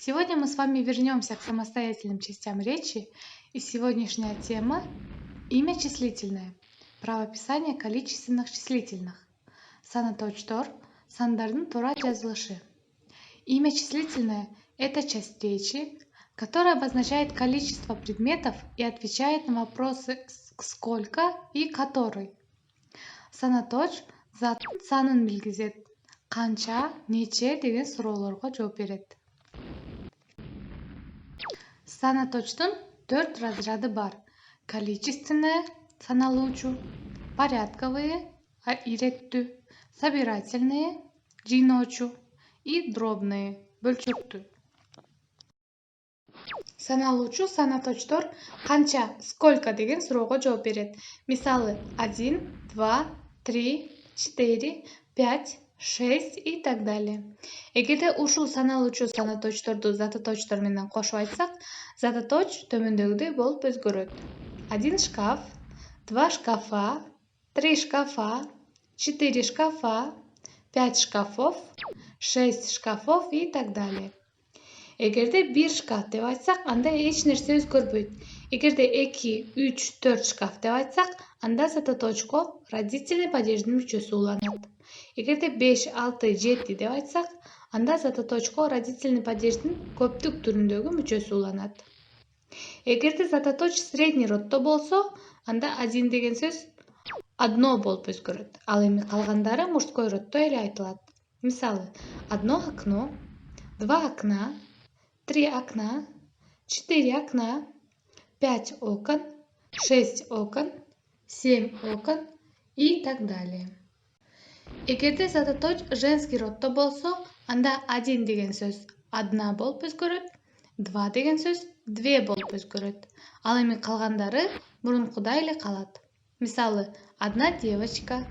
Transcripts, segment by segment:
Сегодня мы с вами вернемся к самостоятельным частям речи, и сегодняшняя тема – имя числительное, правописание количественных числительных. Санаточтор, сандардың тура жазылышы. Имя числительное – это часть речи, которая обозначает количество предметов и отвечает на вопросы «сколько» и «который». Санаточ заттың санын билгизет, канча, нече деген суроолорго жооп берет. Санаточтун 4 разряды бар: количественное – саналуучу, порядковые – иреттүү, собирательные – жыйноочу и дробные – бөлчөктүү. Саналуучу санаточтор канча, сколько деген суроого жооп берет. Мисалы 1, 2, 3, 4, 5, 6 и так далее. Эгерде ушул саналуучу санаточторду зататочтор менен кошуп айтсак, зататоч төмөндөгүдөй болуп өзгөрөт. 1 шкаф, 2 шкафа, 3 шкафа, 4 шкафа, 5 шкафов, 6 шкафов и так далее. Эгерде 1 шкаф деп айтсак, анда эч нерсе өзгөрбөйт. Эгерде 2, 3, 4 шкаф деп айтсак, анда зататочко родительный падеждин мүчөсү уланат. Эгерде 5, 6, 7 деп айтсак, анда зататочко родительный падеждин көптүк түрүндөгү мүчөсү уланат. Эгерде зататоч средний роддо болсо, анда 1 деген сөз одно болуп өзгөрөт. Ал эми калгандары мужской роддо эле айтылат. Мисалы: одно окно, 2 окна, 3 окна, 4 окна, 5 окон, 6 окон, 7 окон и так далее. Эгерде зататоч женский роддо болсо, анда 1 деген сөз одна болуп өзгөрөт, 2 деген сөз две болуп өзгөрөт. Ал эми калгандары мурункудай эле калат. Мисалы: 1 девочка,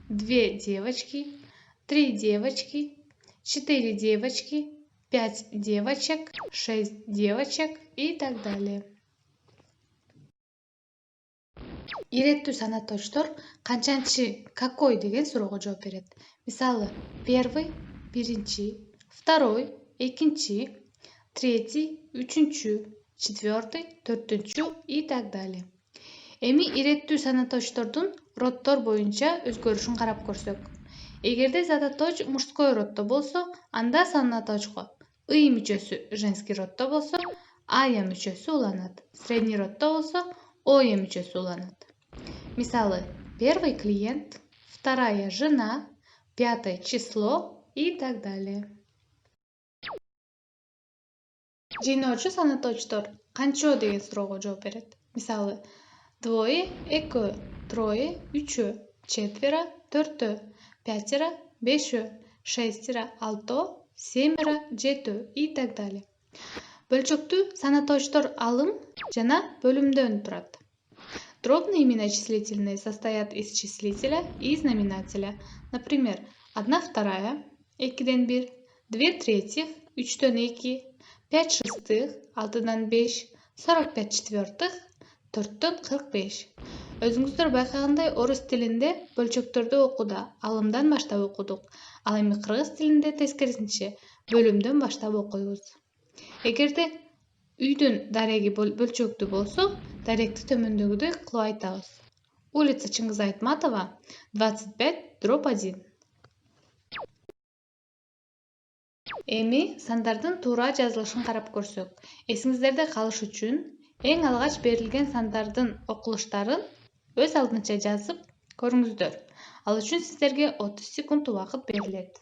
2 девочки, 3 девочки, 4 девочки, 5 девочек, 6 девочек и так далее. Иреттүү санаточтор канчанчы, какой деген суроого жооп берет. Мисалы: первый – биринчи, второй – экинчи, третий – үчүнчү, четвертый – төртүнчү и так далее. Эми иреттүү санаточтордун роддор боюнча өзгөрүшүн карап көрсөк. Эгерде зататоч мужской роддо болсо, анда санаточко ый мүчөсү женский роддо болсо, ая мүчөсү уланат. Средний роддо болсо, оя мүчөсү уланат. Мисалы: первый клиент, вторая жена, 5 число и так далее. Жыйноочу санаточтор канчо деген суроого жооп берет. Мисалы: двое – экөө, трое – үчөө, четверо – төртөө, пятеро – бешөө, шестеро – алтоо, семеро – жетөө и так далее. Бөлчөктүү санаточтор алым жана бөлүмдөн турат. Дробные имена числительные состоят из числителя и знаменателя. Например, 1 вторая, 2-ден 1, 2 третьих, 3-төн 2, 5 шестых, 6-дан 5, 45 четвертых, 4-төн 45. Өзүңүздөр байкагандай, орус тилинде бөлчөктөрдү окууда алымдан баштап окудук. Ал эми кыргыз тилинде тескерисинче бөлүмдөн баштап окуйбуз. Эгерде үйдүн дареги бөлчөктүү болсо, даректи төмөндөгүдөй кылып айтабыз. Улица Чингиза Айтматова, 25/1. Эми сандардын туура жазылышын карап көрсөк. Эсиңиздерде калыш үчүн эң алгач берилген сандардын окулуштарын өз алдынча жазып көрүңүздөр. Ал үчүн сиздерге 30 секунд убакыт берилет.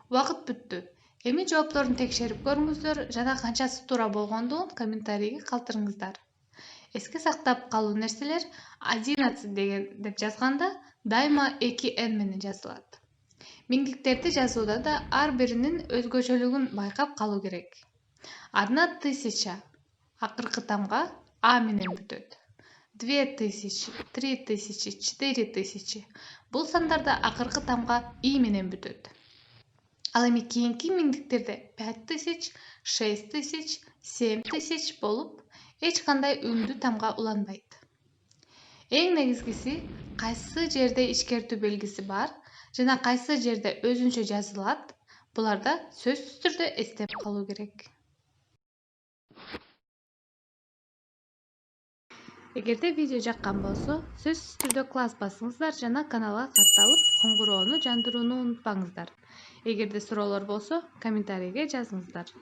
Убакыт бүттү. Эми жоопторун текшерип көрүңүздөр жана канчасы туура болгондугун комментарийге калтырыңыздар. Эске сактап калуу нерселер 11 деп жазганда дайыма 2 n менен жазылат. Миңдиктерди жазууда да ар биринин өзгөчөлүгүн байкап калуу керек. 1000 акыркы тамга а менен бүтөт. 2000, 3000, 4000 бул сандарда акыркы тамга и менен бүтөт. Ал эми кийинки миңдиктерде 5000, 6000, 7000 болуп, эч кандай үндүү тамга уланбайт. Эң негизгиси кайсы жерде ичкертүү белгиси бар жана кайсы жерде өзүнчө жазылат, буларда сөзсүз түрдө эстеп калуу керек. Эгерде видео жаккан болсо, сөзсүз түрдө класс басыңыздар жана каналга катталып, коңгуроону жандырууну унутпаңыздар. Эгерде суроолор болсо, комментарийге жазыңыздар.